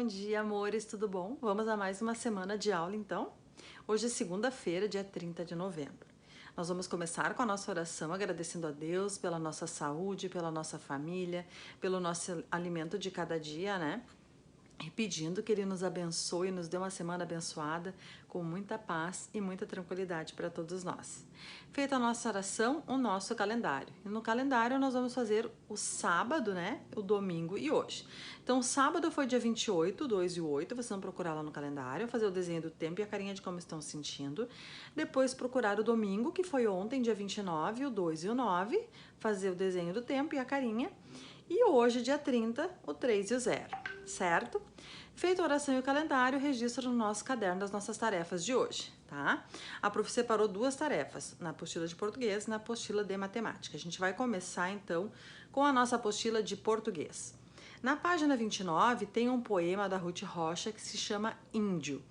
Bom dia, amores, tudo bom? Vamos a mais uma semana de aula, então? Hoje é segunda-feira, dia 30 de novembro. Nós vamos começar com a nossa oração agradecendo a Deus pela nossa saúde, pela nossa família, pelo nosso alimento de cada dia, né? E pedindo que Ele nos abençoe, nos dê uma semana abençoada, com muita paz e muita tranquilidade para todos nós. Feita a nossa oração, o nosso calendário. E no calendário nós vamos fazer o sábado, né? O domingo e hoje. Então, o sábado foi dia 28, 2 e 8, vocês vão procurar lá no calendário, fazer o desenho do tempo e a carinha de como estão sentindo. Depois procurar o domingo, que foi ontem, dia 29, o 2 e o 9, fazer o desenho do tempo e a carinha. E hoje, dia 30, o 3 e o 0, certo? Feita a oração e o calendário, registra no nosso caderno das nossas tarefas de hoje, tá? A prof separou duas tarefas, na apostila de português e na apostila de matemática. A gente vai começar, então, com a nossa apostila de português. Na página 29, tem um poema da Ruth Rocha que se chama Índio.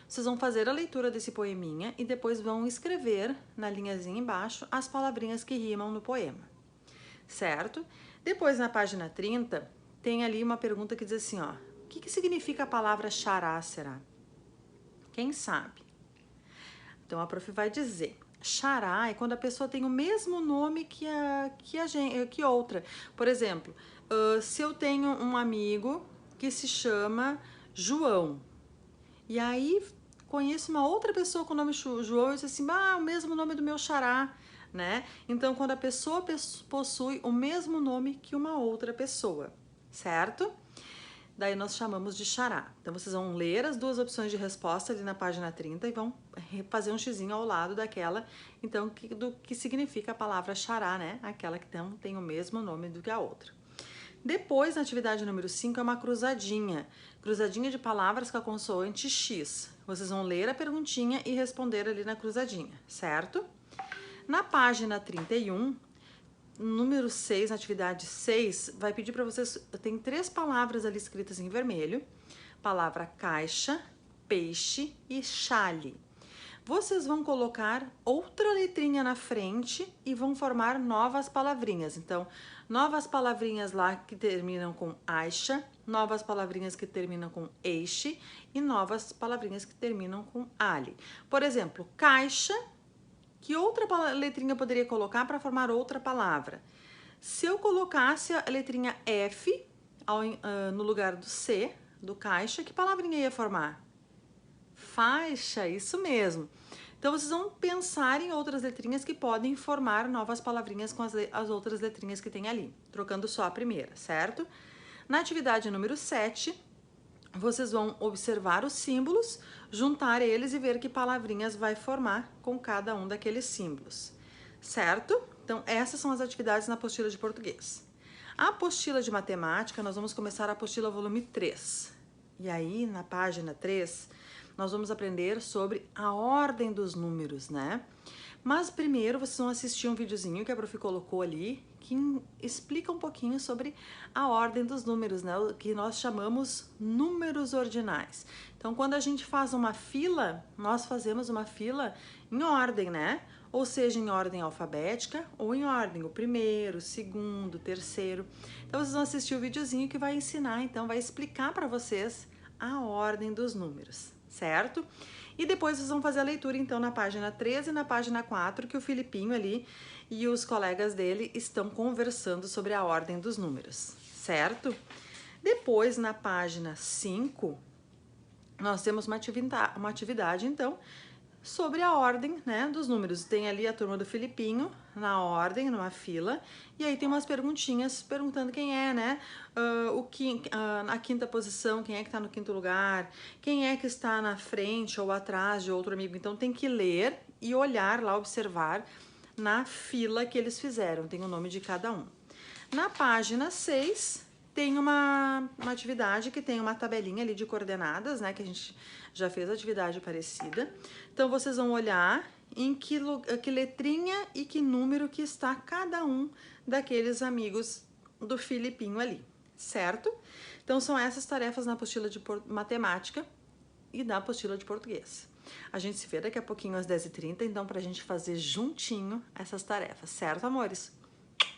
Vocês vão fazer a leitura desse poeminha e depois vão escrever na linhazinha embaixo as palavrinhas que rimam no poema, certo? Depois, na página 30, tem ali uma pergunta que diz assim, ó, o que significa a palavra xará, será? Quem sabe? Então, a prof vai dizer, xará é quando a pessoa tem o mesmo nome que outra. Por exemplo, se eu tenho um amigo que se chama João, e aí conheço uma outra pessoa com o nome João, eu disse assim, o mesmo nome do meu xará, né? Então, quando a pessoa possui o mesmo nome que uma outra pessoa, certo? Daí nós chamamos de xará. Então, vocês vão ler as duas opções de resposta ali na página 30 e vão fazer um xizinho ao lado daquela, então, do que significa a palavra xará, né? Aquela que tem o mesmo nome do que a outra. Depois, na atividade número 5, é uma cruzadinha. Cruzadinha de palavras com a consoante X. Vocês vão ler a perguntinha e responder ali na cruzadinha, certo? Na página 31, número 6, na atividade 6, vai pedir para vocês, tem 3 palavras ali escritas em vermelho, palavra caixa, peixe e chale. Vocês vão colocar outra letrinha na frente e vão formar novas palavrinhas. Então, novas palavrinhas lá que terminam com aixa, novas palavrinhas que terminam com eixe e novas palavrinhas que terminam com ali. Por exemplo, caixa. Que outra letrinha eu poderia colocar para formar outra palavra? Se eu colocasse a letrinha F no lugar do C, do caixa, que palavrinha ia formar? Faixa, isso mesmo. Então, vocês vão pensar em outras letrinhas que podem formar novas palavrinhas com as outras letrinhas que tem ali, trocando só a primeira, certo? Na atividade número 7, vocês vão observar os símbolos, juntar eles e ver que palavrinhas vai formar com cada um daqueles símbolos, certo? Então, essas são as atividades na apostila de português. A apostila de matemática, nós vamos começar a apostila volume 3. E aí, na página 3, nós vamos aprender sobre a ordem dos números, né? Mas primeiro vocês vão assistir um videozinho que a prof colocou ali, que explica um pouquinho sobre a ordem dos números, né? O que nós chamamos números ordinais. Então, quando a gente faz uma fila, nós fazemos uma fila em ordem, né? Ou seja, em ordem alfabética ou em ordem o primeiro, o segundo, o terceiro. Então, vocês vão assistir o videozinho que vai ensinar, então, vai explicar para vocês a ordem dos números, certo? E depois vocês vão fazer a leitura, então, na página 13 e na página 4, que o Filipinho ali e os colegas dele estão conversando sobre a ordem dos números, certo? Depois, na página 5, nós temos uma atividade, então, sobre a ordem, né, dos números. Tem ali a turma do Filipinho, na ordem, numa fila, e aí tem umas perguntinhas perguntando quem é, né, na quinta posição, quem é que tá no quinto lugar, quem é que está na frente ou atrás de outro amigo. Então tem que ler e olhar lá, observar na fila que eles fizeram, tem o nome de cada um. Na página 6, tem uma atividade que tem uma tabelinha ali de coordenadas, né, que a gente já fez atividade parecida. Então, vocês vão olhar em que letrinha e que número que está cada um daqueles amigos do Filipinho ali, certo? Então, são essas tarefas na apostila de matemática e na apostila de português. A gente se vê daqui a pouquinho às 10h30, então, pra gente fazer juntinho essas tarefas, certo, amores?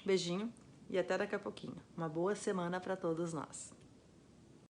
Beijinho e até daqui a pouquinho. Uma boa semana para todos nós.